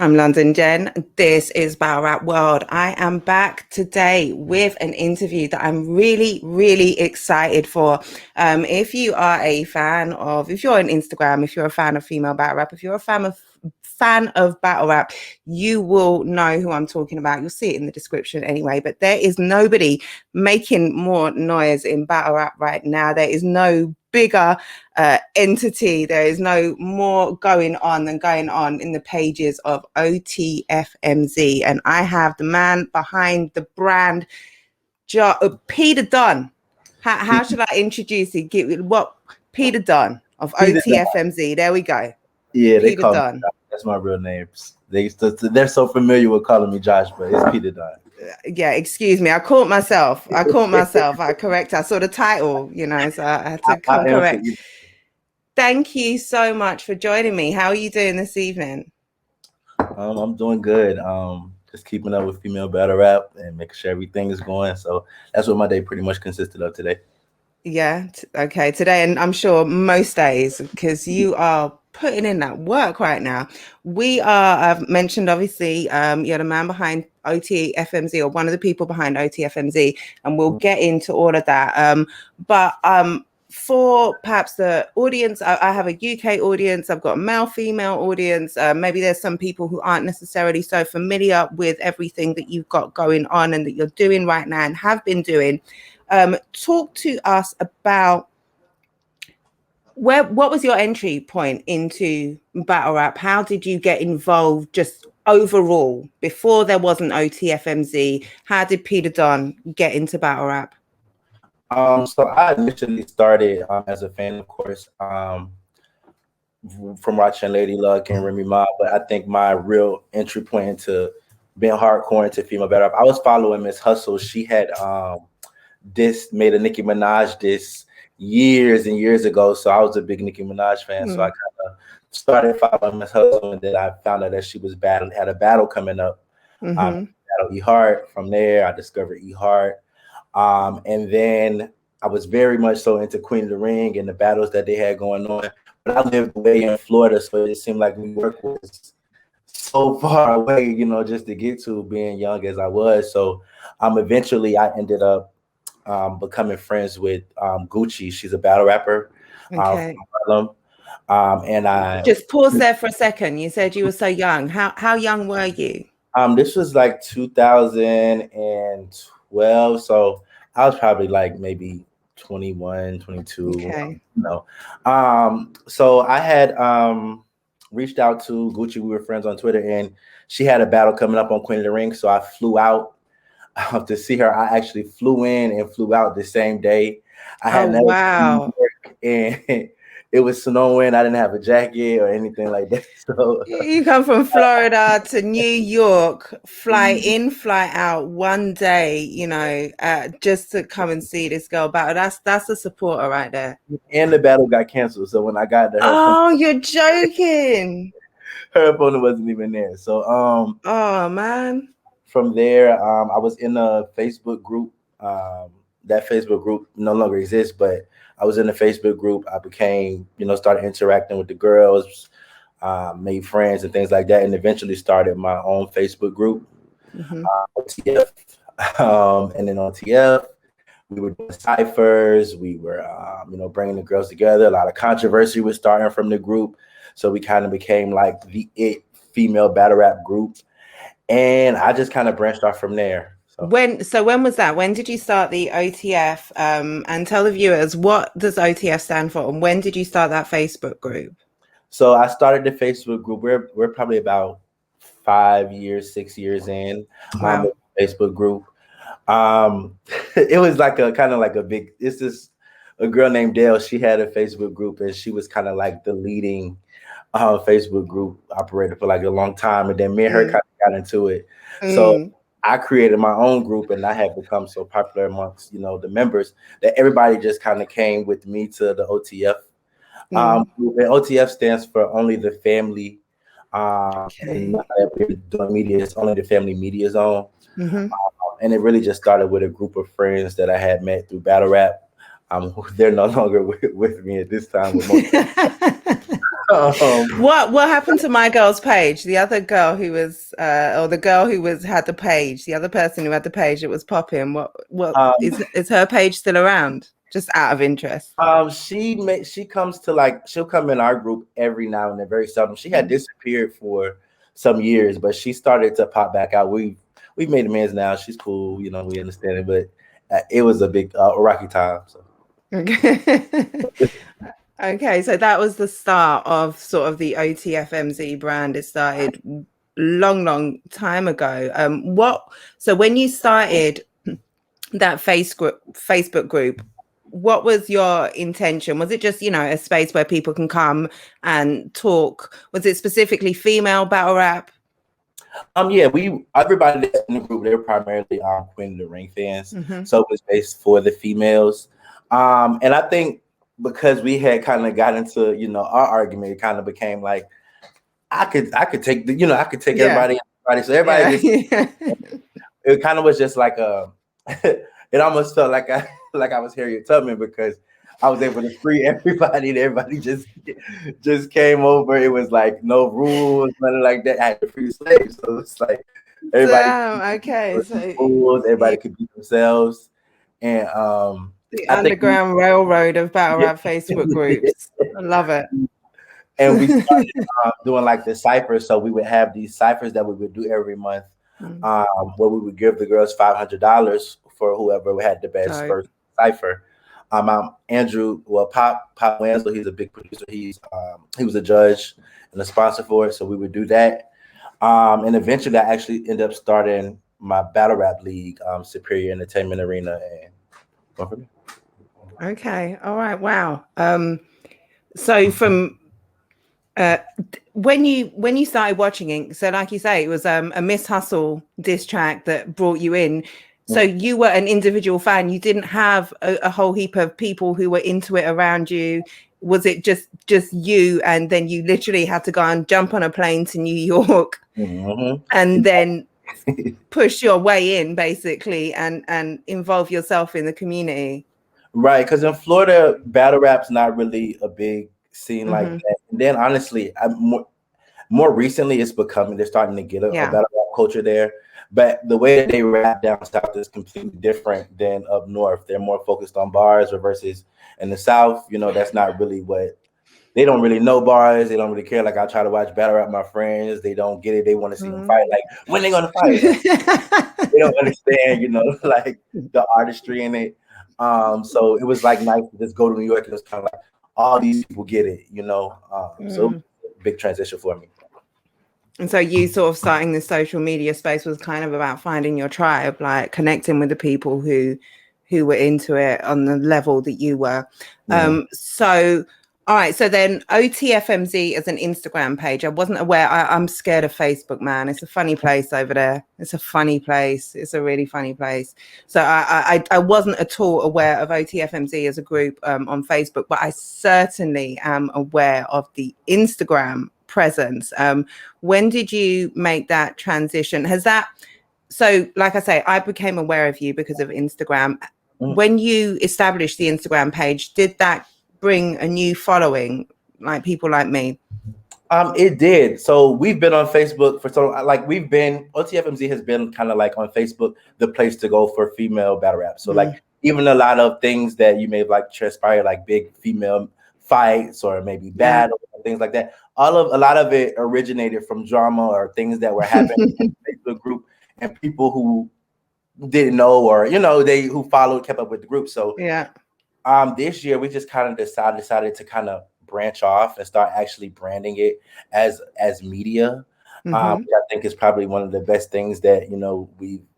I'm LondonJennn. This is Battle Rap World. I am back today with an interview that I'm really, really excited for. If you are a fan of, if you're on Instagram, if you're a fan of female battle rap, if you're a fan of battle rap, you will know who I'm talking about. You'll see it in the description anyway. But there is nobody making more noise in battle rap right now. There is no bigger entity. There is no more going on than going on in the pages of Otfmz, and I have the man behind the brand, Peter Dunn. How should I introduce you? Peter Dunn of Otfmz. There we go. Yeah, they call me Josh. That's my real name. They're so familiar with calling me Josh, but it's Peter Dunn. Yeah, excuse me. I caught myself. I correct. I saw the title, so I had to come correct. Thank you so much for joining me. How are you doing this evening? I'm doing good. Just keeping up with female battle rap and making sure everything is going. So that's what my day pretty much consisted of today. Yeah. Okay. Today, and I'm sure most days, because you are putting in that work right now. I've mentioned, obviously, you're the man behind Otfmz, or one of the people behind Otfmz, and we'll get into all of that. But for perhaps the audience, I have a UK audience, I've got a male, female audience. Maybe there's some people who aren't necessarily so familiar with everything that you've got going on and that you're doing right now and have been doing. Talk to us about what was your entry point into battle rap? How did you get involved just overall before there wasn't Otfmz? How did Peter Dunn get into battle rap? So I initially started as a fan, of course, from watching Lady Luck and Remy Ma, but I think my real entry point into being hardcore into female battle rap, I was following Miss Hustle. She had made a Nicki Minaj diss years and years ago, so I was a big Nicki Minaj fan. So I kind of started following Miss Hustle, and then I found out that she was had a battle coming up. Battle E Hart. From there, I discovered E Hart. And then I was very much so into Queen of the Ring and the battles that they had going on. But I lived way in Florida, so it seemed like New York was so far away, just to get to, being young as I was. So eventually I ended up becoming friends with Gucci. She's a battle rapper. Okay. From Harlem. And I just pause there for a second. You said you were so young. How young were you? This was like 2012. So I was probably like maybe 21, 22. Okay. So I had reached out to Gucci. We were friends on Twitter, and she had a battle coming up on Queen of the Ring. So I flew out to see her. I actually flew in and flew out the same day. I had never been to New York, and it was snowing. I didn't have a jacket or anything like that. So you come from Florida to New York, fly in, fly out one day, just to come and see this girl battle. That's a supporter right there. And the battle got canceled. So when I got there, you're joking. Her opponent wasn't even there. So oh man. From there, I was in a Facebook group. That Facebook group no longer exists, but I was in a Facebook group. I became, started interacting with the girls, made friends and things like that, and eventually started my own Facebook group, OTF. And then on TF, we were doing ciphers. We were, bringing the girls together. A lot of controversy was starting from the group. So we kind of became like the female battle rap group. And I just kind of branched off from there. So when was that? When did you start the OTF? And tell the viewers, what does OTF stand for, and when did you start that Facebook group? So I started the Facebook group. We're probably about 6 years in. Wow. Facebook group. It was like a big. It's just a girl named Dale. She had a Facebook group, and she was kind of like the leading Facebook group operator for like a long time, and then me and her kind of got into it. So I created my own group, and I had become so popular amongst the members that everybody just kind of came with me to the OTF group. And OTF stands for Only the Family. And not that we're doing media, it's only the family media zone. And it really just started with a group of friends that I had met through battle rap. They're no longer with me at this time. What happened to my girl's page? The other girl who was, or the girl who had the page, the other person who had the page that was popping. What is her page still around? Just out of interest. She comes to she'll come in our group every now and then, very seldom. She had disappeared for some years, but she started to pop back out. We've made amends now. She's cool, we understand it, but it was a big rocky time. So. Okay, so that was the start of sort of the Otfmz brand. It started long time ago. So when you started that Facebook group, what was your intention? Was it just, a space where people can come and talk? Was it specifically female battle rap? Yeah, everybody that's in the group, they're primarily Queen of the Ring fans. So it was based for the females. And I think because we had kind of got into, our argument, it kind of became like I could take everybody, so everybody it kind of was just like it almost felt like I was Harriet Tubman, because I was able to free everybody, and everybody just came over. It was like no rules, nothing like that. I had to free slaves, so it's like everybody everybody could be themselves. And the Underground Railroad of battle rap Facebook groups. I love it. And we started doing like the ciphers. So we would have these ciphers that we would do every month, where we would give the girls $500 for whoever had the best first cipher. Andrew, Pop Wenzel, he's a big producer. He was a judge and a sponsor for it. So we would do that. And eventually I actually ended up starting my battle rap league, Superior Entertainment Arena. And okay. All right. Wow. So from when you started watching it, so like you say, it was a Miss Hustle diss track that brought you in. So you were an individual fan. You didn't have a whole heap of people who were into it around you. Was it just you, and then you literally had to go and jump on a plane to New York and then push your way in, basically, and involve yourself in the community? Right, because in Florida, battle rap's not really a big scene like that. And then honestly, more recently, they're starting to get a battle rap culture there. But the way that they rap down south is completely different than up north. They're more focused on bars, versus in the south, that's not really what they don't really know bars. They don't really care. Like I try to watch battle rap, my friends, they don't get it. They want to see them fight. Like when they gonna fight? They don't understand, like the artistry in it. So it was like nice to just go to New York, and it's kind of like all these people get it, So big transition for me. And so you sort of starting the social media space was kind of about finding your tribe, like connecting with the people who were into it on the level that you were. So, all right. So then Otfmz is an Instagram page. I wasn't aware. I'm scared of Facebook, man. It's a funny place over there. It's a funny place. It's a really funny place. So I wasn't at all aware of Otfmz as a group on Facebook, but I certainly am aware of the Instagram presence. When did you make that transition? So like I say, I became aware of you because of Instagram. When you established the Instagram page, did that bring a new following, like people like me? It did. So we've been on Facebook for Otfmz has been kind of like on Facebook, the place to go for female battle rap. So like even a lot of things that you may have like transpired, like big female fights or maybe battles and things like that. A lot of it originated from drama or things that were happening in the Facebook group, and people who didn't know, or who followed, kept up with the group. So this year we just kind of decided to kind of branch off and start actually branding it as media. Which I think is probably one of the best things that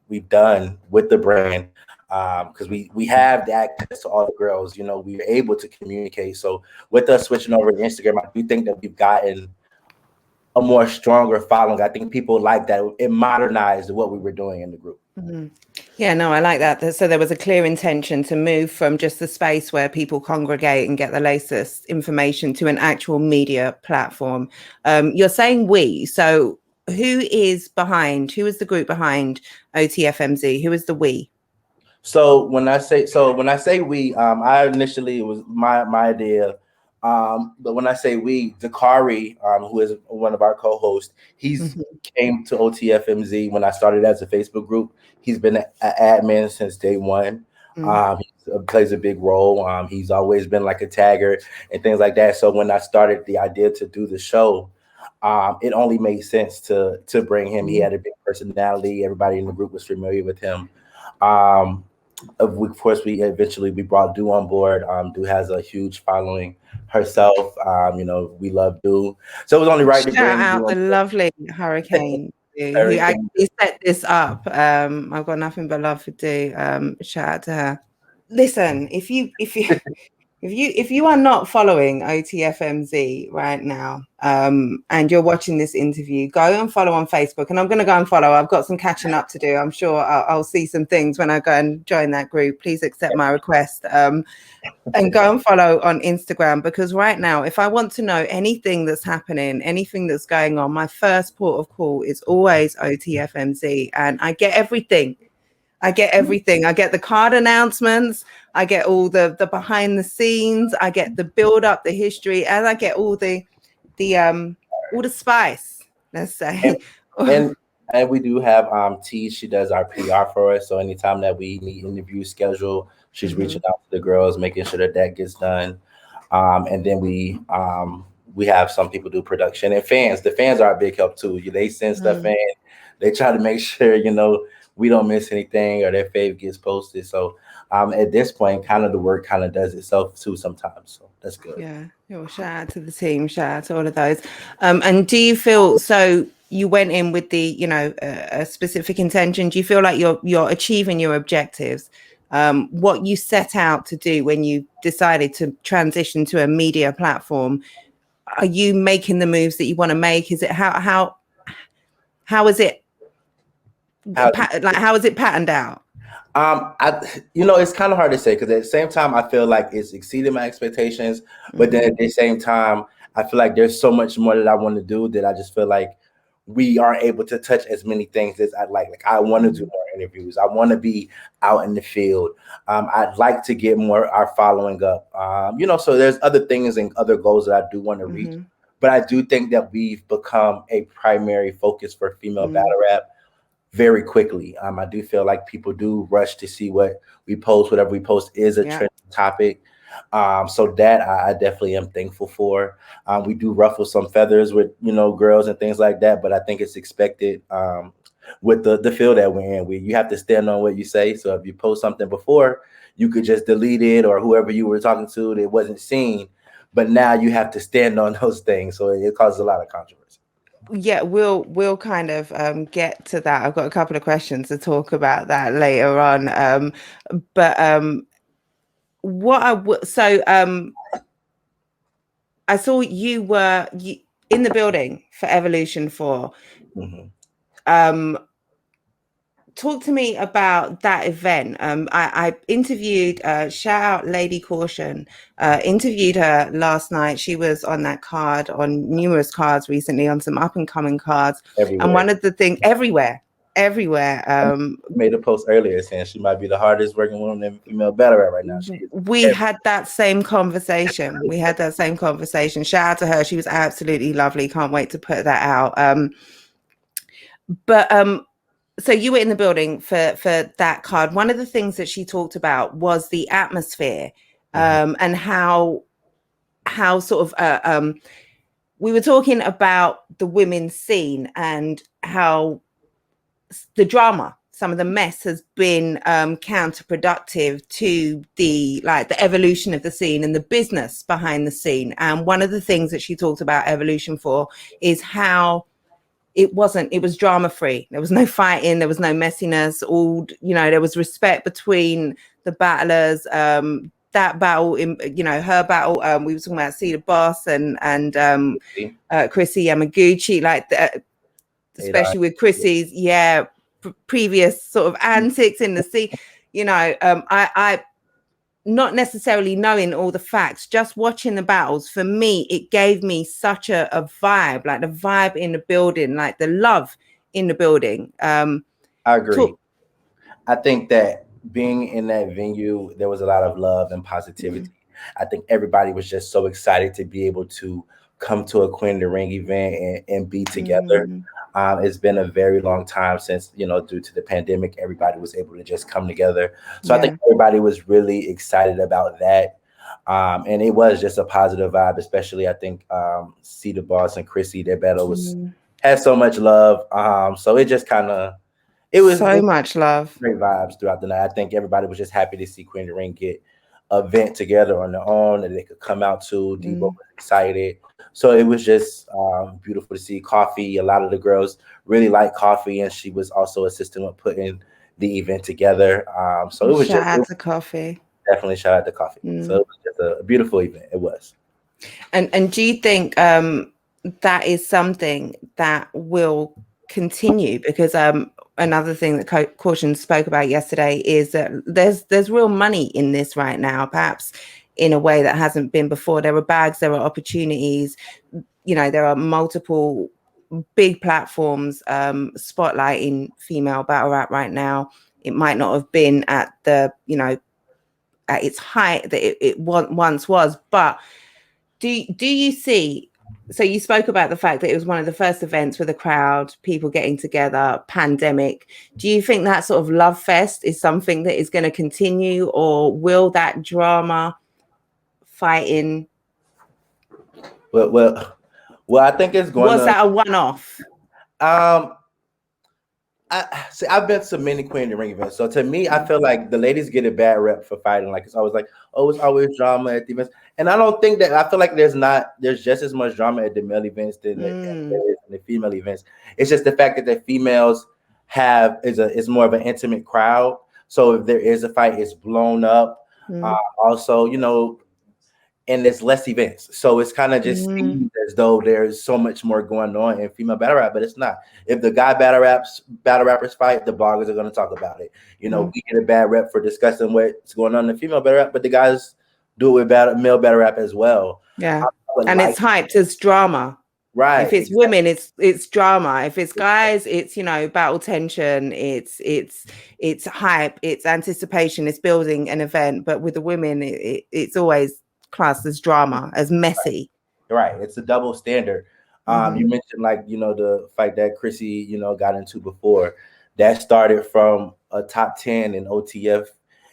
we've done with the brand. Because we have the access to all the girls, we are able to communicate. So with us switching over to Instagram, I do think that we've gotten a more stronger following. I think people like that. It modernized what we were doing in the group. Yeah, no, I like that. So there was a clear intention to move from just the space where people congregate and get the latest information to an actual media platform. You're saying we, so who is the group behind Otfmz? Who is the we? So when I say we, I initially, it was my idea. But when I say we, Dakari, who is one of our co-hosts, he's Mhm. came to OTFMZ when I started as a Facebook group. He's been an admin since day one. Mm. He plays a big role. He's always been like a tagger and things like that. So when I started the idea to do the show, it only made sense to bring him. He Mm. had a big personality. Everybody in the group was familiar with him. Um, of course, we brought Du on board. Du has a huge following herself. We love Du, so it was only right to Shout bring Du out on the lovely Hurricane who Hurricane. actually set this up. I've got nothing but love for Do. Shout out to her. Listen, if you are not following OTFMZ right now, and you're watching this interview, go and follow on Facebook. And I'm going to go and follow. I've got some catching up to do. I'm sure I'll see some things when I go and join that group. Please accept my request. And go and follow on Instagram, because right now, if I want to know anything that's happening, anything that's going on, my first port of call is always OTFMZ, and I get everything. I get everything. I get the card announcements. I get all the behind the scenes. I get the build up, the history, and I get all the spice. Let's say. And and we do have T. She does our PR for us. So anytime that we need interview schedule, she's reaching out to the girls, making sure that gets done. And then we have some people do production and fans. The fans are a big help too. They send stuff in. They try to make sure we don't miss anything or their fave gets posted. So at this point, kind of the work kind of does itself too sometimes. So that's good. Yeah. Well, shout out to the team. Shout out to all of those. And do you feel so? You went in with the a specific intention. Do you feel like you're achieving your objectives? What you set out to do when you decided to transition to a media platform? Are you making the moves that you want to make? Is it how is it how is it patterned out? It's kind of hard to say because at the same time, I feel like it's exceeded my expectations, but then at the same time, I feel like there's so much more that I want to do that I just feel like we aren't able to touch as many things as I'd like. Like I want to do more interviews. I want to be out in the field. I'd like to get more our following up. So there's other things and other goals that I do want to reach. But I do think that we've become a primary focus for female battle rap very quickly. I do feel like people do rush to see what we post. Whatever we post is a trending topic. So that I definitely am thankful for. We do ruffle some feathers with girls and things like that, but I think it's expected with the field that we're in. You have to stand on what you say. So if you post something before, you could just delete it, or whoever you were talking to that wasn't seen. But now you have to stand on those things, so it causes a lot of controversy. Yeah, we'll kind of get to that. I've got a couple of questions to talk about that later on. What I saw you were in the building for Evolution 4. Talk to me about that event. I interviewed, shout out Lady Caution, interviewed her last night. She was on that card, on numerous cards recently, on some up and coming cards. Everywhere. And one of the things, everywhere. Made a post earlier saying she might be the hardest working woman in female battle rap right now. We had that same conversation. Shout out to her. She was absolutely lovely. Can't wait to put that out. So you were in the building for that card. One of the things that she talked about was the atmosphere, and how sort of we were talking about the women's scene and how the drama, some of the mess has been counterproductive to the evolution of the scene and the business behind the scene. And one of the things that she talked about Evolution for is how it was drama free. There was no fighting, there was no messiness. There was respect between the battlers. That battle, her battle, we were talking about Cedar Boss and Chrissy Yamaguchi, especially with Chrissy's previous sort of antics in the scene. I not necessarily knowing all the facts, just watching the battles, for me, it gave me such a vibe, like the vibe in the building, like the love in the building. I agree. I think that being in that venue, there was a lot of love and positivity. I think everybody was just so excited to be able to come to a Queen of the Ring event and be together. It's been a very long time since, due to the pandemic, everybody was able to just come together. So I think everybody was really excited about that. And it was just a positive vibe, especially I think C the Boss and Chrissy, their battle had so much love. So it just it was much love. Great vibes throughout the night. I think everybody was just happy to see Queen of the Ring get an event together on their own that they could come out to. Debo was excited. So it was just beautiful to see. Coffee, a lot of the girls really like Coffee, and she was also assisting with putting the event together. So it was shout out to Coffee. Definitely shout out to Coffee. So it was just a beautiful event. It was. And do you think that is something that will continue? Because another thing that Caution spoke about yesterday is that there's real money in this right now, perhaps in a way that hasn't been before. There are bags, there are opportunities, there are multiple big platforms spotlighting female battle rap right now. It might not have been at the, at its height that it once was, but do you see, so you spoke about the fact that it was one of the first events with a crowd, people getting together, pandemic. Do you think that sort of love fest is something that is going to continue, or will that drama fighting? Well, I think it's going Was that a one-off? I've been to many Queen of the Ring events. So to me, I feel like the ladies get a bad rep for fighting. Like it's always like, oh, it's always drama at the events. And I don't think that, I feel like there's just as much drama at the male events than there is in the female events. It's just the fact that the females is more of an intimate crowd. So if there is a fight, it's blown up. Also, and there's less events. So it's kind of just seems as though there's so much more going on in female battle rap, but it's not. If the guy battle rappers fight, the bloggers are going to talk about it. We get a bad rep for discussing what's going on in female battle rap, but the guys do it with male battle rap as well. Yeah. And it's hyped as drama. Right. If it's women, it's drama. If it's guys, it's battle tension, it's hype, it's anticipation, it's building an event. But with the women, it's always classed as drama, as messy. Right. It's a double standard. You mentioned the fight that Chrissy, got into before. That started from a top 10 in Otfmz.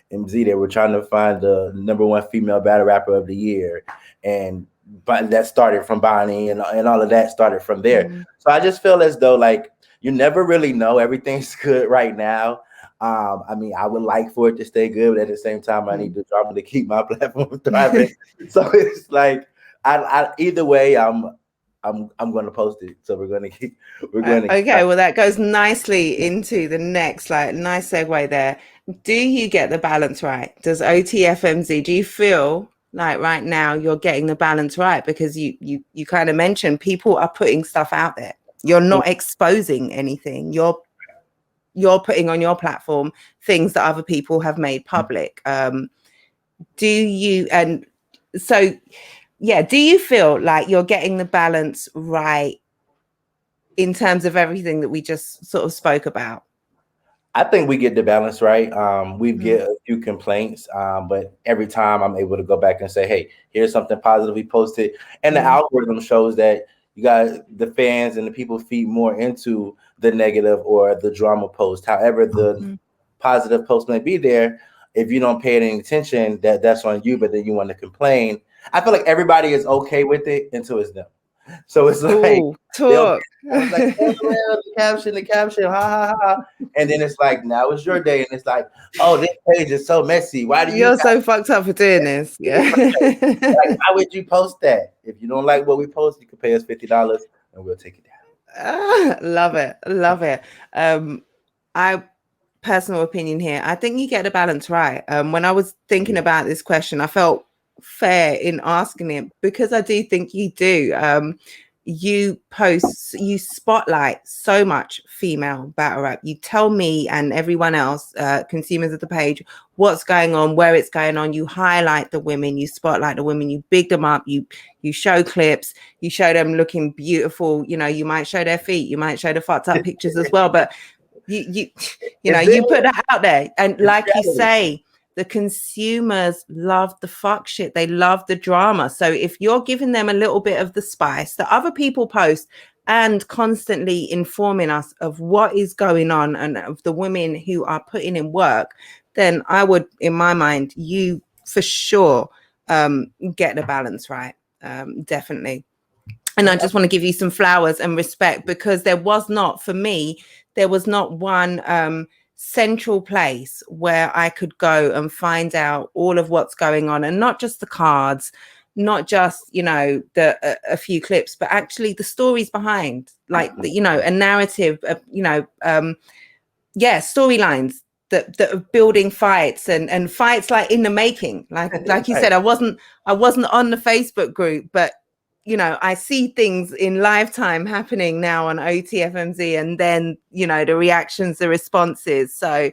They were trying to find the #1 female battle rapper of the year. But that started from Bonnie and all of that started from there. So I just feel as though you never really know. Everything's good right now. I mean, I would like for it to stay good, but at the same time, I need the drama to keep my platform thriving. So it's like, I either way, I'm going to post it. So we're going to okay. Well, that goes nicely into the next, nice segue there. Do you get the balance right? Does Otfmz, do you feel like right now you're getting the balance right? Because you kind of mentioned people are putting stuff out there. You're not exposing anything. You're putting on your platform things that other people have made public. Do you feel like you're getting the balance right in terms of everything that we just sort of spoke about? I think we get the balance right. We get a few complaints, but every time I'm able to go back and say, hey, here's something positive we posted. And the algorithm shows that you guys, the fans and the people, feed more into the negative or the drama post. However, the positive post may be there. If you don't pay any attention, that's on you, but then you want to complain. I feel like everybody is okay with it until it's them. So it's like, talk. It's like, oh, the caption, ha ha ha. And then it's like, now it's your day. And it's like, oh, this page is so messy. Why do You're so fucked up for doing this? Yeah. Like, why would you post that? If you don't like what we post, you can pay us $50 and we'll take it down. Love it. Love it. Personal opinion here, I think you get the balance right. When I was thinking about this question, I felt fair in asking it because I do think you do. You spotlight so much female battle rap. You tell me and everyone else, consumers of the page, what's going on, where it's going on. You highlight the women, you spotlight the women, you big them up, you show clips, you show them looking beautiful. You might show their feet, you might show the fucked up pictures as well, but you put that out there. And like you say, the consumers love the fuck shit. They love the drama. So if you're giving them a little bit of the spice that other people post and constantly informing us of what is going on and of the women who are putting in work, then I would, in my mind, you for sure get the balance right. Definitely. And I just want to give you some flowers and respect, because there was not, for me, there was not one central place where I could go and find out all of what's going on, and not just the cards, not just, you know, a few clips, but actually the stories behind, like, you know, a narrative, you know, storylines that are building fights and fights like in the making, like you said. I wasn't on the Facebook group, but you know, I see things in lifetime happening now on Otfmz, and then, you know, the reactions, the responses. So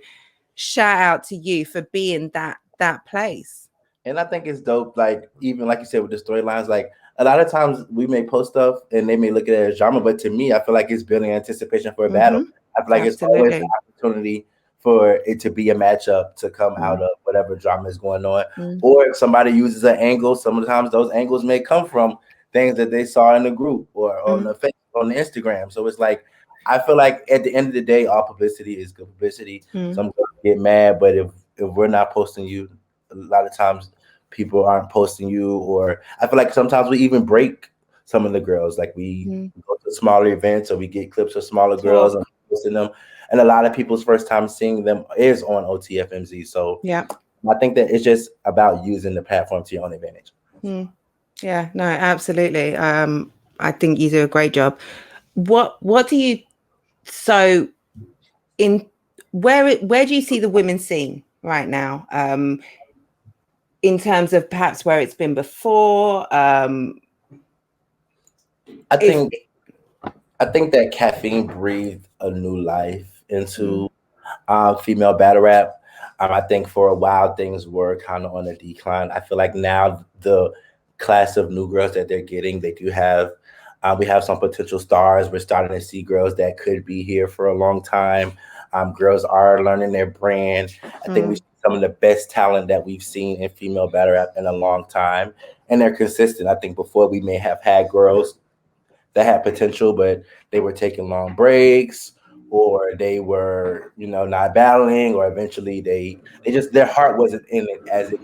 shout out to you for being that place. And I think it's dope, like, even like you said with the storylines, like a lot of times we may post stuff and they may look at it as drama, but to me, I feel like it's building anticipation for a battle. I feel like it's always an opportunity for it to be a matchup to come out of whatever drama is going on. Or if somebody uses an angle, sometimes those angles may come from things that they saw in the group or on the Facebook, on the Instagram. So it's like, I feel like at the end of the day, all publicity is good publicity. Some girls get mad, but if we're not posting you, a lot of times people aren't posting you. Or I feel like sometimes we even break some of the girls. Like we go to smaller events, or we get clips of smaller girls and posting them. And a lot of people's first time seeing them is on Otfmz. So yeah, I think that it's just about using the platform to your own advantage. Yeah, no, absolutely. I think you do a great job. What do you, so in where do you see the women's scene right now? In terms of perhaps where it's been before? I think that caffeine breathed a new life into female battle rap. I think for a while things were kind of on a decline. I feel like now the class of new girls that they're getting, they do have, we have some potential stars. We're starting to see girls that could be here for a long time. Girls are learning their brand. I think we see some of the best talent that we've seen in female battle rap in a long time, and they're consistent. I think before we may have had girls that had potential, but they were taking long breaks, or they were, you know, not battling, or eventually they just, their heart wasn't in it as it.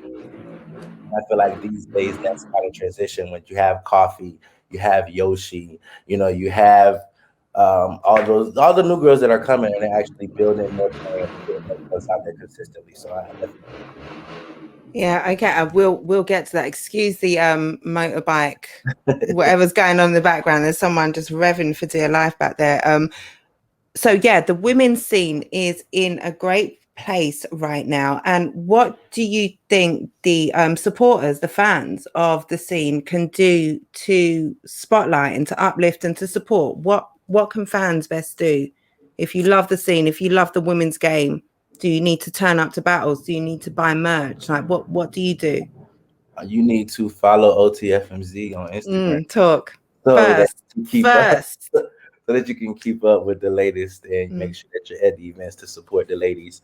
I feel like these days that's kind of transition. When you have Coffee, you have Yoshi, you know, you have all the new girls that are coming, and they're actually building more plans, getting more girls out there consistently. So yeah, okay, we'll get to that. Excuse the motorbike, whatever's going on in the background. There's someone just revving for dear life back there. So yeah, the women's scene is in a great place right now. And what do you think the supporters, the fans of the scene can do to spotlight and to uplift and to support? What can fans best do? If you love the scene, if you love the women's game, do you need to turn up to battles? Do you need to buy merch? Like what do you do? you need to follow Otfmz on Instagram. Talk So first. So that you can keep up with the latest and make sure that you're at the events to support the ladies.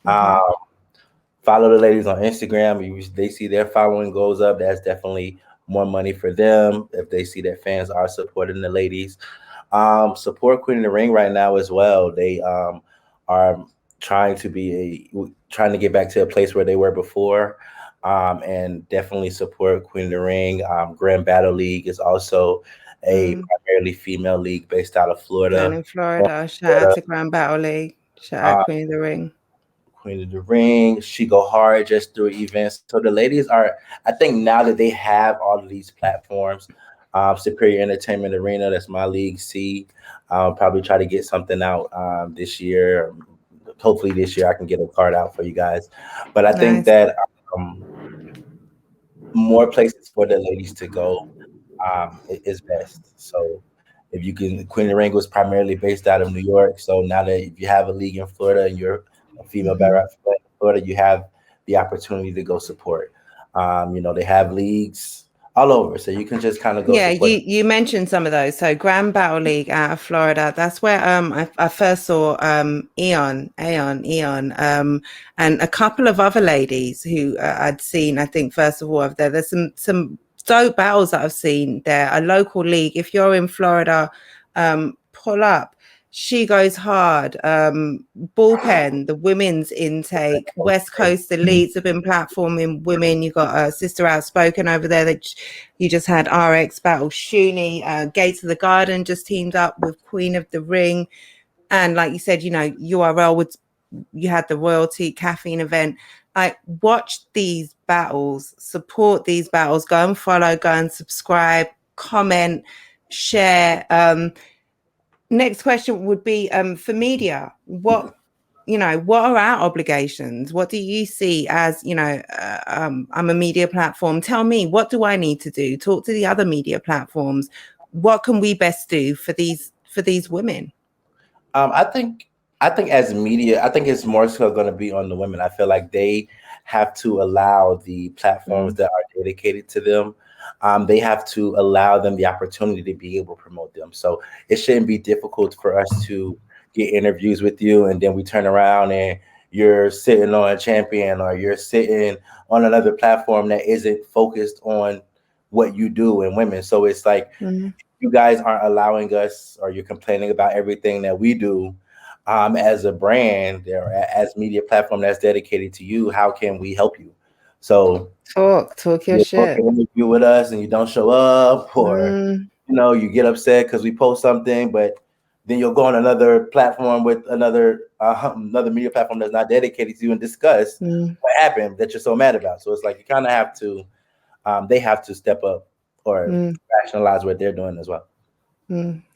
Follow the ladies on Instagram. If they see their following goes up, that's definitely more money for them. If they see that fans are supporting the ladies, support Queen of the Ring right now as well. They are trying to get back to a place where they were before, and definitely support Queen of the Ring. Grand Battle League is also a primarily female league based out of Florida. Down in Florida. Shout out to Grand Battle League. Shout out Queen of the Ring. Queen of the Ring, She Go Hard just through events. So the ladies are, I think now that they have all of these platforms, Superior Entertainment Arena, that's my league C. I'll probably try to get something out this year. Hopefully this year I can get a card out for you guys. But I think that more places for the ladies to go is best. So if you can, Queen of the Ring was primarily based out of New York. So now that if you have a league in Florida and you're a female battle rap in Florida, you have the opportunity to go support. You know, they have leagues all over. So you can just kind of go Yeah, support. you mentioned some of those. So Grand Battle League out of Florida, that's where I first saw Eon, and a couple of other ladies who I'd seen. I think first of all, there's some dope battles that I've seen there. A local league. If you're in Florida, pull up. She Goes Hard, Bullpen, the women's intake, West Coast elites have been platforming women. You got Sister Outspoken over there that you just had RX Battle Shuni, Gates of the Garden just teamed up with Queen of the Ring. And like you said, you know, URL would, you had the Royalty Caffeine event. I watch these battles, support these battles, go and follow, go and subscribe, comment, share. Next question would be for media. What are our obligations? What do you see as, I'm a media platform. Tell me, what do I need to do? Talk to the other media platforms. What can we best do for these women? I think as media, I think it's more so going to be on the women. I feel like they have to allow the platforms that are dedicated to them. They have to allow them the opportunity to be able to promote them. So it shouldn't be difficult for us to get interviews with you, and then we turn around and you're sitting on a champion, or you're sitting on another platform that isn't focused on what you do in women. So it's like, you guys aren't allowing us, or you're complaining about everything that we do as a brand or as media platform that's dedicated to you. How can we help you? So talk your shit. You interview with us and you don't show up, or you get upset because we post something, but then you'll go on another platform with another media platform that's not dedicated to you and discuss what happened that you're so mad about. So it's like you kind of have to, they have to step up or rationalize what they're doing as well.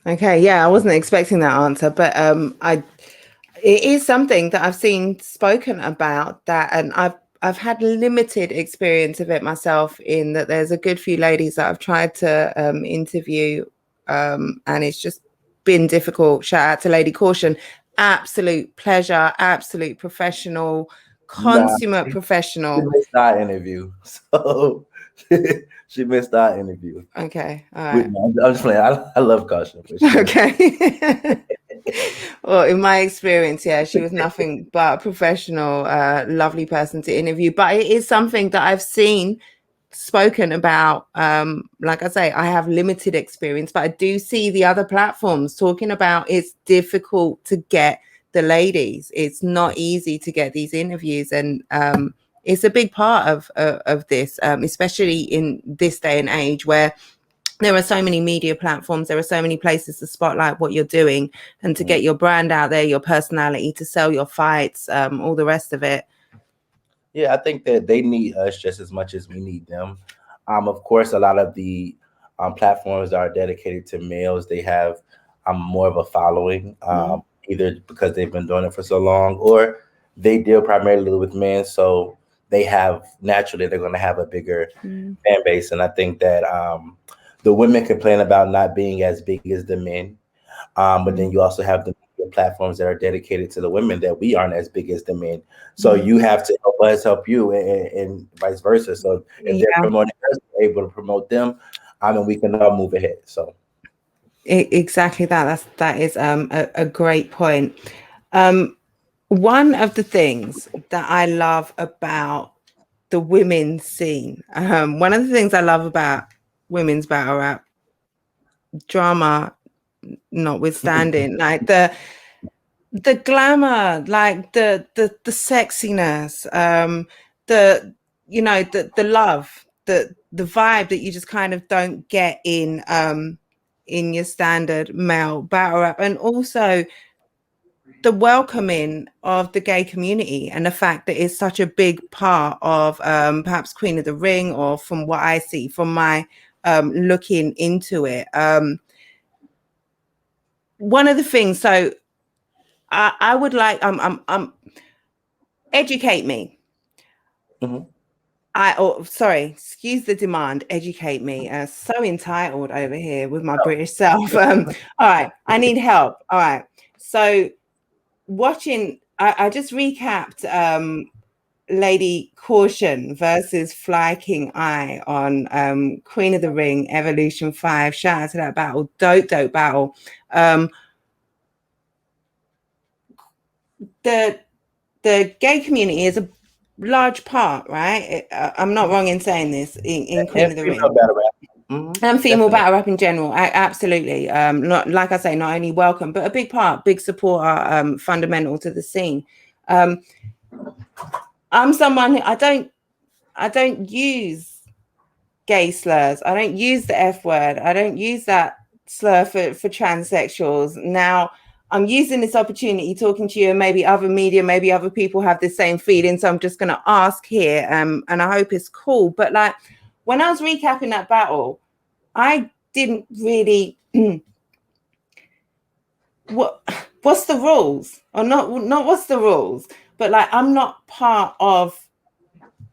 Okay, yeah, I wasn't expecting that answer, but it is something that I've seen spoken about, that, and I've had limited experience of it myself, in that there's a good few ladies that I've tried to interview, and it's just been difficult. Shout out to Lady Caution. Absolute pleasure, absolute professional, consummate professional. She missed our interview. So she missed our interview. Okay, all right. I'm just playing. I love Caution. Okay. Well, in my experience, yeah, she was nothing but a professional, lovely person to interview. But it is something that I've seen spoken about. Like I say, I have limited experience, but I do see the other platforms talking about it's difficult to get the ladies. It's not easy to get these interviews, and it's a big part of this, especially in this day and age where there are so many media platforms, there are so many places to spotlight what you're doing and to get your brand out there, your personality, to sell your fights, all the rest of it. Yeah, I think that they need us just as much as we need them. Of course, a lot of the platforms that are dedicated to males, they have more of a following, either because they've been doing it for so long, or they deal primarily with men. So they have, naturally, they're going to have a bigger fan base. And I think that the women complain about not being as big as the men. But then you also have the platforms that are dedicated to the women, that we aren't as big as the men. So you have to help us help you, and vice versa. So if they're promoting us, we're able to promote them, and we can all move ahead. So exactly that is a great point. One of the things that I love about the women's scene, one of the things I love about women's battle rap, drama notwithstanding, like the glamour, like the sexiness, the love, the vibe that you just kind of don't get in your standard male battle rap, and also the welcoming of the gay community, and the fact that it's such a big part of perhaps Queen of the Ring, or from what I see from my looking into it. One of the things, so I would like educate me. Excuse the demand, educate me. So entitled over here with my British self. All right, I need help. All right, so watching, I just recapped Lady Caution versus Fly King Eye on Queen of the Ring Evolution 5. Shout out to that battle. Dope battle. The gay community is a large part, right? I'm not wrong in saying this, in Queen of the Ring. And female battle rap in general. Absolutely. Not, like I say, not only welcome, but a big part, big supporter, fundamental to the scene. I'm someone who I don't use gay slurs. I don't use the F word. I don't use that slur for transsexuals. Now I'm using this opportunity talking to you, and maybe other media, maybe other people have the same feeling. So I'm just going to ask here, and I hope it's cool. But like when I was recapping that battle, I didn't really what's the rules, or not what's the rules, but like I'm not part of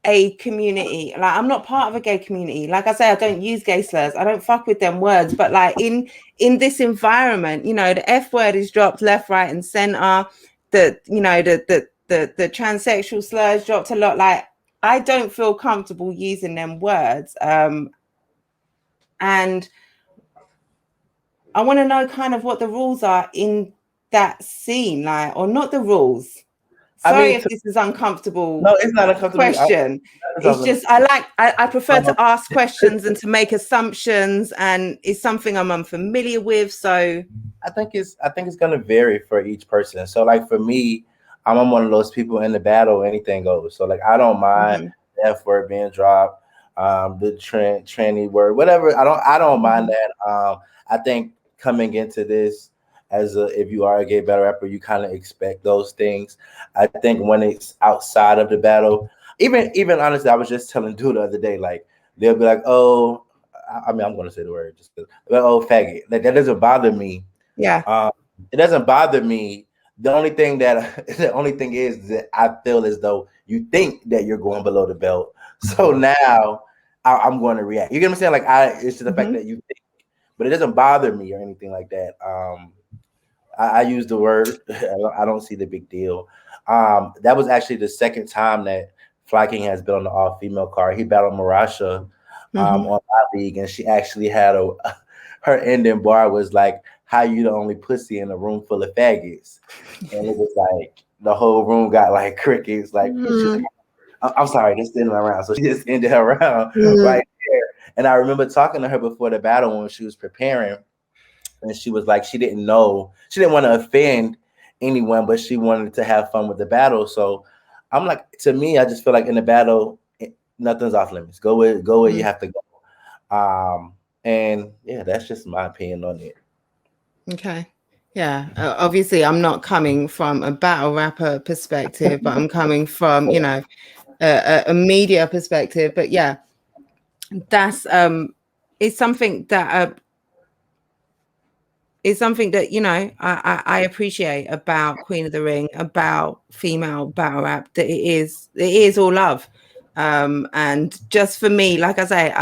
a community. Like I'm not part of a gay community. Like I say, I don't use gay slurs. I don't fuck with them words. But like in this environment, you know, the F word is dropped left, right, and center. The transsexual slurs dropped a lot. Like I don't feel comfortable using them words. And I want to know kind of what the rules are in that scene, like, or not the rules. Sorry if this is uncomfortable. No, it's not uncomfortable question. It's just I prefer to ask questions and to make assumptions, and it's something I'm unfamiliar with. So I think it's gonna vary for each person. So like for me, I'm one of those people in the battle, anything goes. So like I don't mind the F word being dropped, the tranny word, whatever. I don't mind that. I think coming into this, if you are a gay battle rapper, you kind of expect those things. I think when it's outside of the battle, even honestly, I was just telling dude the other day, like they'll be like, oh, I mean, I'm gonna say the word, just like, oh, faggot. Like that doesn't bother me. Yeah. It doesn't bother me. The only thing is that I feel as though you think that you're going below the belt. So now I'm going to react. You get what I'm saying? Like it's just the fact that you think, but it doesn't bother me or anything like that. I use the word. I don't see the big deal. That was actually the second time that Fly King has been on the all-female card. He battled Marasha on my league, and she actually had her ending bar was like, "How you the only pussy in a room full of faggots?" And it was like the whole room got like crickets. Like, I'm sorry, this didn't round. So she just ended her round right there. And I remember talking to her before the battle when she was preparing. And she was like, she didn't know, she didn't want to offend anyone, but she wanted to have fun with the battle. So I'm like, to me, I just feel like in the battle, nothing's off limits. Go where you have to go. And yeah, that's just my opinion on it. Okay. Yeah. Obviously, I'm not coming from a battle rapper perspective, but I'm coming from, you know, a media perspective. But yeah, that's it's something that you know I appreciate about Queen of the Ring, about female battle rap, that it is all love, and just for me, like I say,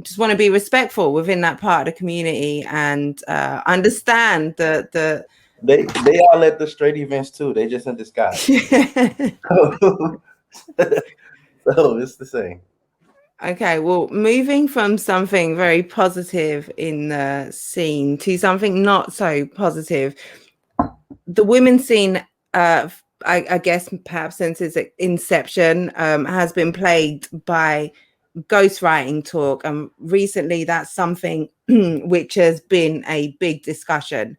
just want to be respectful within that part of the community and understand the they all at the straight events too. They just in disguise. So it's the same. Okay, well, moving from something very positive in the scene to something not so positive, the women's scene, I guess perhaps since its inception, has been plagued by ghostwriting talk. And recently that's something which has been a big discussion.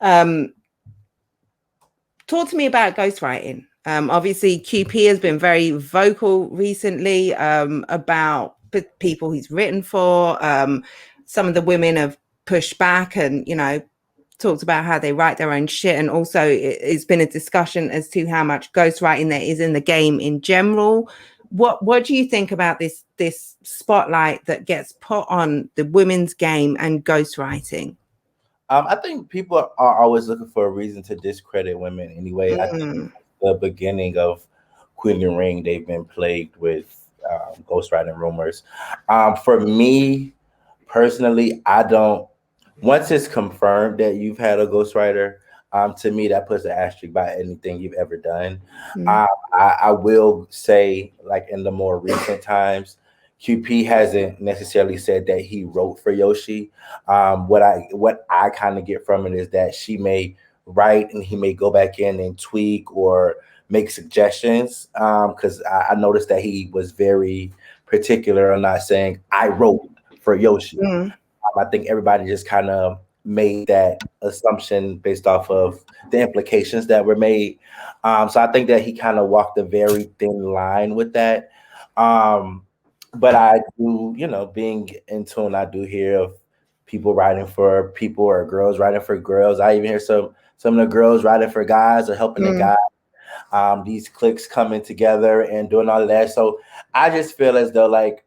Talk to me about ghostwriting. Obviously, QP has been very vocal recently about people he's written for. Some of the women have pushed back and, you know, talked about how they write their own shit. And also it's been a discussion as to how much ghostwriting there is in the game in general. What do you think about this spotlight that gets put on the women's game and ghostwriting? I think people are always looking for a reason to discredit women anyway. I think the beginning of Queen of the Ring, they've been plagued with ghostwriting rumors. For me personally, I don't. Once it's confirmed that you've had a ghostwriter, To me, that puts an asterisk by anything you've ever done. Mm. I will say, like in the more recent times, QP hasn't necessarily said that he wrote for Yoshi. What I kind of get from it is that she may write and he may go back in and tweak or make suggestions. Because I noticed that he was very particular on not saying I wrote for Yoshi. Mm. I think everybody just kind of made that assumption based off of the implications that were made. So I think that he kind of walked a very thin line with that. Um, but I do, being in tune, I do hear of people writing for people or girls writing for girls. I even hear some of the girls writing for guys or helping the Mm. guys. These cliques coming together and doing all of that. So I just feel as though, like,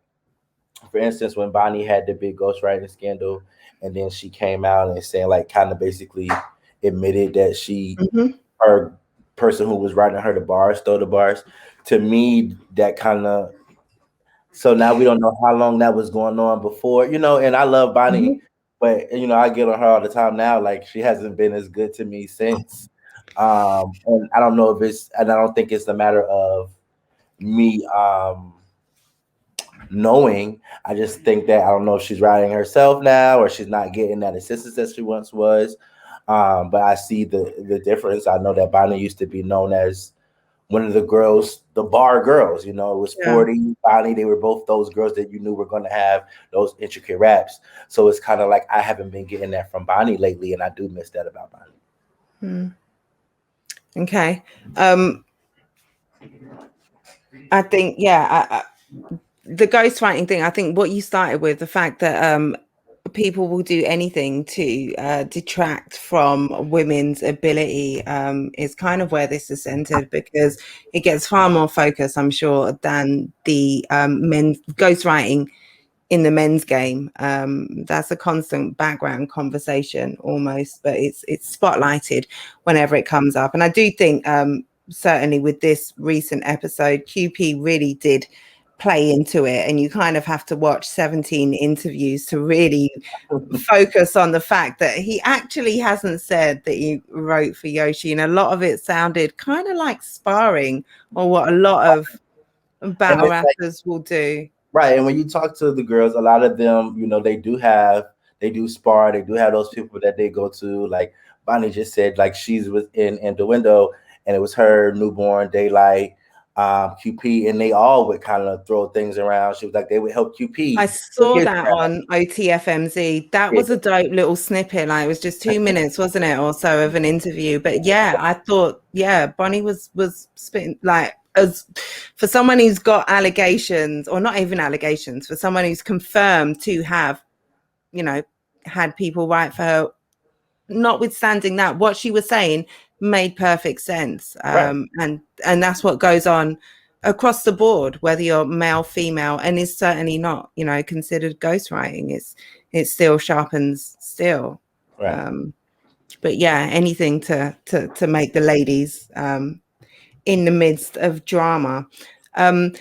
for instance, when Bonnie had the big ghostwriting scandal, and then she came out and saying, like, kind of basically admitted that Mhm. her person who was writing her the bars stole the bars. To me, that kind of, so now we don't know how long that was going on before, and I love Bonnie, Mhm. but I get on her all the time now. Like, she hasn't been as good to me since. And I don't know if and I don't think it's a matter of me knowing. I just think that I don't know if she's writing herself now or she's not getting that assistance that she once was. But I see the difference. I know that Bonnie used to be known as one of the girls, the bar girls. It was Yeah. 40, Bonnie. They were both those girls that you knew were going to have those intricate raps. So it's kind of like I haven't been getting that from Bonnie lately, and I do miss that about Bonnie. Mm. Okay. I think, yeah, the ghostwriting thing, I think what you started with, the fact that people will do anything to detract from women's ability is kind of where this is centered, because it gets far more focus, I'm sure, than the men's ghostwriting in the men's game. That's a constant background conversation almost, but it's spotlighted whenever it comes up. And I do think certainly with this recent episode, QP really did play into it, and you kind of have to watch 17 interviews to really focus on the fact that he actually hasn't said that he wrote for Yoshi, and a lot of it sounded kind of like sparring, or what a lot of And battle it's like, rappers will do. right. And when you talk to the girls, a lot of them, they do spar, they do have those people that they go to. Like Bonnie just said, like, she's was in the window, and it was her, Newborn, Daylight, QP, and they all would kind of throw things around. She was like, they would help I QP with saw his that on Otfmz. That rap. was a dope little snippet. Like, it was just 2 minutes, wasn't it, or so, of an interview. But yeah, I thought, yeah, Bonnie was spitting, like, as for someone who's got allegations, or not even allegations, for someone who's confirmed to have, had people write for her. Notwithstanding that, what she was saying made perfect sense, Right. and that's what goes on across the board, whether you're male, female, and is certainly not considered ghostwriting. It still sharpens steel. Right. But yeah, anything to make the ladies in the midst of drama. And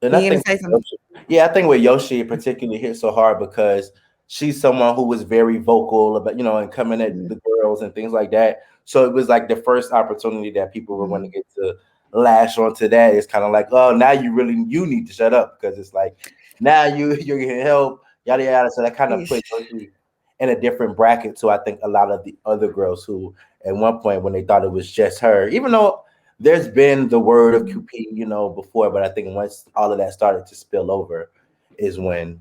I You're gonna think, say something? yeah, I think with Yoshi it particularly hit so hard because she's someone who was very vocal about, and coming at Mm. the girls and things like that. So it was like the first opportunity that people were going to get to lash onto that. It's kind of like, oh, now you need to shut up, because it's like, now you're getting help, yada yada. So that kind of put Yoshi in a different bracket. So I think a lot of the other girls who at one point, when they thought it was just her, even though there's been the word of QP, before, but I think once all of that started to spill over is when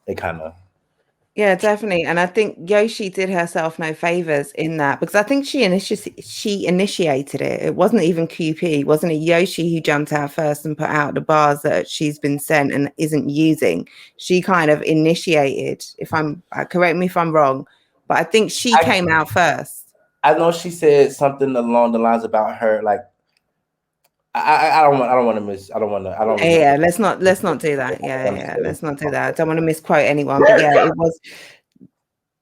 it kind of. Yeah, definitely. And I think Yoshi did herself no favors in that, because I think she initiated it. It wasn't even QP. Wasn't it Yoshi who jumped out first and put out the bars that she's been sent and isn't using? She kind of initiated, if I'm correct me if I'm wrong, but I think she came out first. I know she said something along the lines about her, like, I don't want to miss, I don't want to, I don't remember. Yeah, let's not do that. Yeah, let's not do that. I don't want to misquote anyone, but yeah, it was.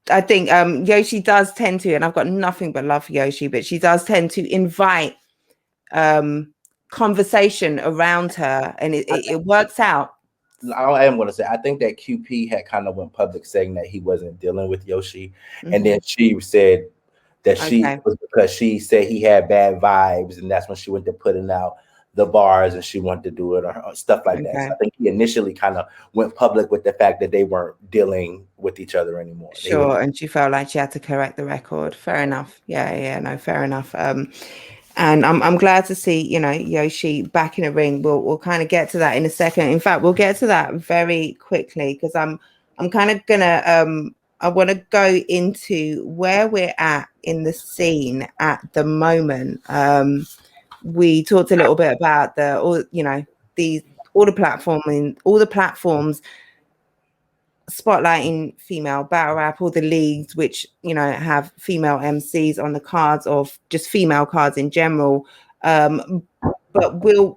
I think Yoshi does tend to, and I've got nothing but love for Yoshi, but she does tend to invite conversation around her, and it works out. I am going to say, I think that QP had kind of went public saying that he wasn't dealing with Yoshi, and then she said that she Okay. was because she said he had bad vibes, and that's when she went to putting out the bars and she wanted to do it or stuff like that. So Okay. I think he initially kind of went public with the fact that they weren't dealing with each other anymore. They were Sure. And she felt like she had to correct the record. Fair enough. Yeah, yeah, no, fair enough. And I'm glad to see, you know, Yoshi back in a ring. We'll kind of get to that in a second. In fact, we'll get to that very quickly because I'm kind of gonna I want to go into where we're at in the scene at the moment. We talked a little bit about all the platforms spotlighting female battle rap, all the leagues which, you know, have female MCs on the cards, of just female cards in general. But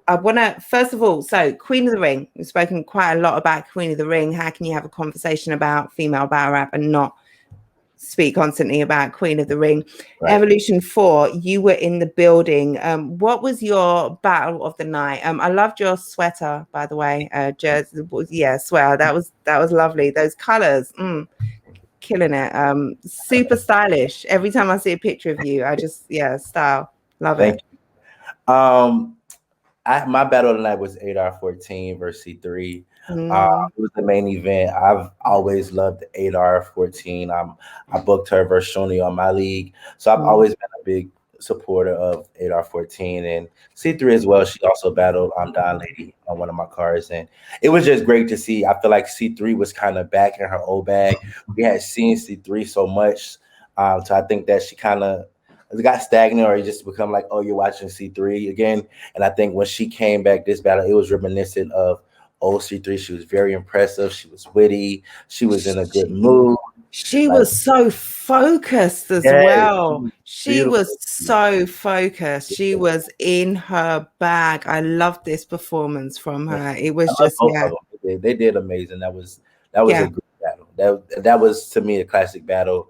I want to, first of all, so Queen of the Ring, we've spoken quite a lot about Queen of the Ring. How can you have a conversation about female battle rap and not speak constantly about Queen of the Ring? Right. Evolution 4, you were in the building. What was your battle of the night? I loved your sweater, by the way, jersey. Yeah, sweater. That was lovely. Those colors, killing it. Super stylish. Every time I see a picture of you, I just, style. Love Thank it. You. My battle tonight was 8R14 versus C3. It was the main event. I've always loved 8R14. I booked her versus Shoni on my league, so I've always been a big supporter of 8R14 and C3 as well. She also battled Don Lady on one of my cards, and it was just great to see. I feel like C3 was kind of back in her old bag. We had seen C3 so much, so I think that she kind of it got stagnant, or it just become like, oh, you're watching C3 again. And I think when she came back this battle, it was reminiscent of old C3. She was very impressive. She was witty. She was in a good mood. She was so focused as well. She was so focused. She was in her bag. I loved this performance from her. It was just, They did amazing. That was a good battle. That was, to me, a classic battle.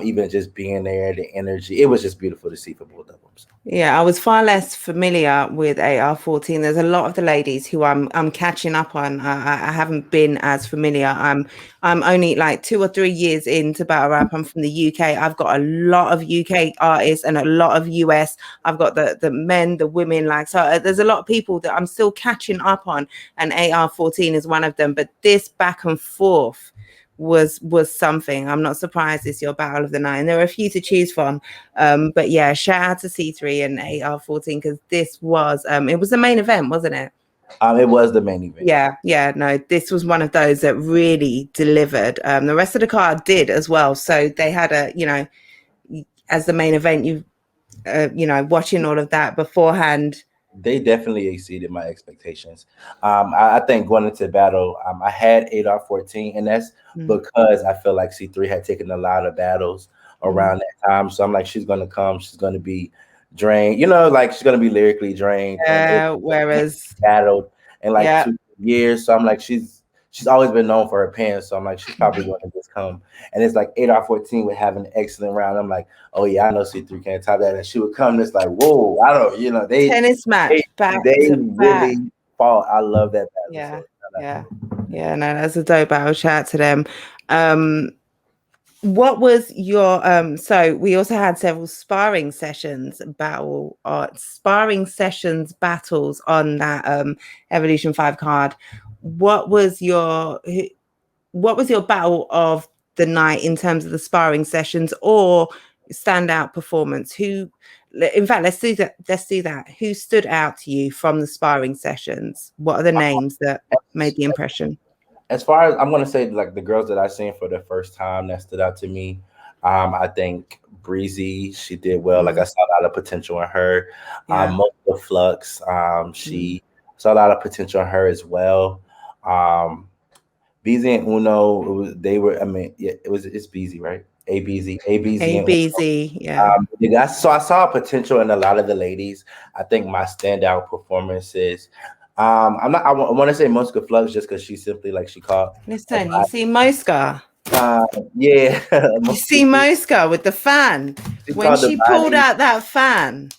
Even just being there, the energy, it was just beautiful to see for both of them. So. Yeah, I was far less familiar with 8R14. There's a lot of the ladies who I'm catching up on. I haven't been as familiar. I'm only like 2 or 3 years into battle rap. I'm from the UK. I've got a lot of UK artists and a lot of US. I've got the men, the women, like, so there's a lot of people that I'm still catching up on, and 8R14 is one of them. But this back and forth was something. I'm not surprised it's your battle of the night, and there are a few to choose from, but yeah, shout out to C3 and 8R14 because this was it was the main event, wasn't it? It was the main event. No, this was one of those that really delivered. The rest of the card did as well, so they had a, you know, as the main event, you know, watching all of that beforehand, they definitely exceeded my expectations. I think going into battle, I had 8R14, and that's because I feel like C3 had taken a lot of battles around that time. So I'm like, she's going to come, she's going to be drained, you know, like she's going to be lyrically drained. Whereas battled in like 2 years. So I'm like, she's always been known for her pants. So I'm like, she's probably going to just come. And it's like 8R14 would have an excellent round. I'm like, oh yeah, I know C3 can't top that. And she would come, and it's like, whoa, I don't, you know, tennis match they really fought. I love that Yeah, battle. no, that's a dope battle. Shout out to them. What was your so we also had several sparring sessions battles on that Evolution 5 card. What was your battle of the night in terms of the sparring sessions or standout performance? In fact, let's do that. Who stood out to you from the sparring sessions? What are the names that made the impression? As far as I'm going to say, like the girls that I've seen for the first time that stood out to me, I think Breezy, she did well. Like I saw a lot of potential in her. Most of Flux, she saw a lot of potential in her as well. BZ and Uno, it's BZ, right? ABZ, yeah. So I saw potential in a lot of the ladies. I think my standout performances. I want to say Mosca Flux just because she's simply like she called. Listen, you see Mosca. Yeah. You see Mosca with the fan when she pulled out that fan.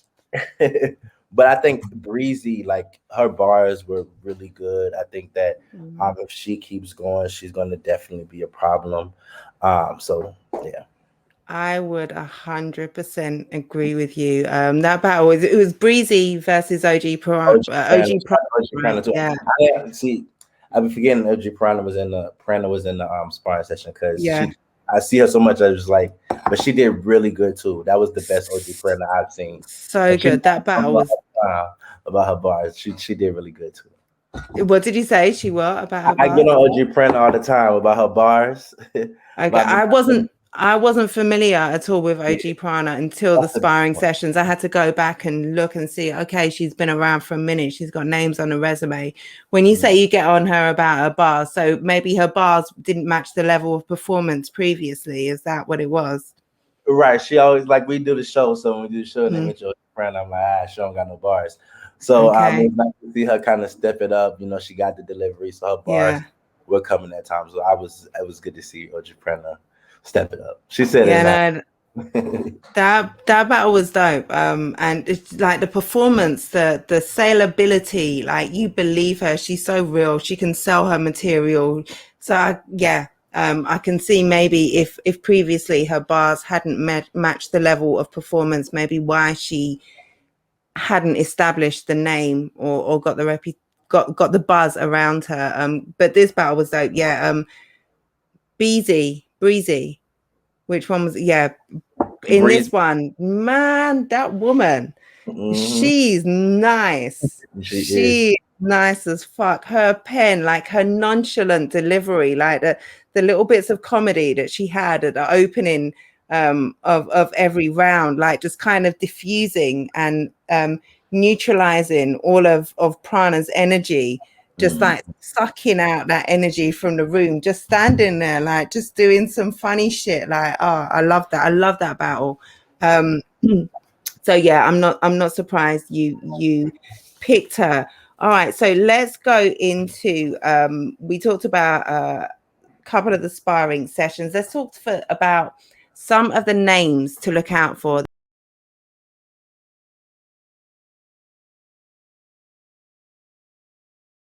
But I think Breezy, like her bars were really good. I think that if she keeps going, she's going to definitely be a problem. So yeah. I would 100% agree with you. That battle was, it was Breezy versus OG Piranha. OG Piranha, OG Right? Piranha too. Yeah, See, I've been forgetting OG Piranha was in the sparring session because yeah. I see her so much. I was like, but she did really good too. That was the best OG Piranha I've seen. So And she good. That battle was. about her bars. She did really good too. What did you say? She what about her I get bars? on OG Piranha all the time about her bars. Okay, about I wasn't familiar at all with yeah, OG Prana until the that's the sparring sessions. I had to go back and look and see, okay, she's been around for a minute. She's got names on the resume. When you say you get on her about her bars, so maybe her bars didn't match the level of performance previously. Is that what it was? right. She always like we do the show. So when we do the show and they Mm, mention OG Piranha, I'm like, she don't got no bars. So okay. it's nice to see her kind of step it up. You know, she got the delivery, so her bars Yeah. were coming at times. So it was good to see OG Piranha step it up. She said it. Yeah, no, that battle was dope. And it's like the performance, the saleability, like you believe her. She's so real. She can sell her material. So I can see maybe if previously her bars hadn't matched the level of performance, maybe why she hadn't established the name or got the got the buzz around her. But this battle was dope. Yeah. Breezy. Which one was? Yeah. In Breeze. this one, man, that woman, Mm-hmm. she's nice. She is. She's nice as fuck. Her pen, like her nonchalant delivery, like the little bits of comedy that she had at the opening of every round, like just kind of diffusing and neutralizing all of Prana's energy, just Mm-hmm. like sucking out that energy from the room, just standing there, like just doing some funny shit. Like, oh, I love that. I love that battle. So yeah, I'm not surprised you picked her. All right, so let's go into we talked about a couple of the sparring sessions. Let's talk about some of the names to look out for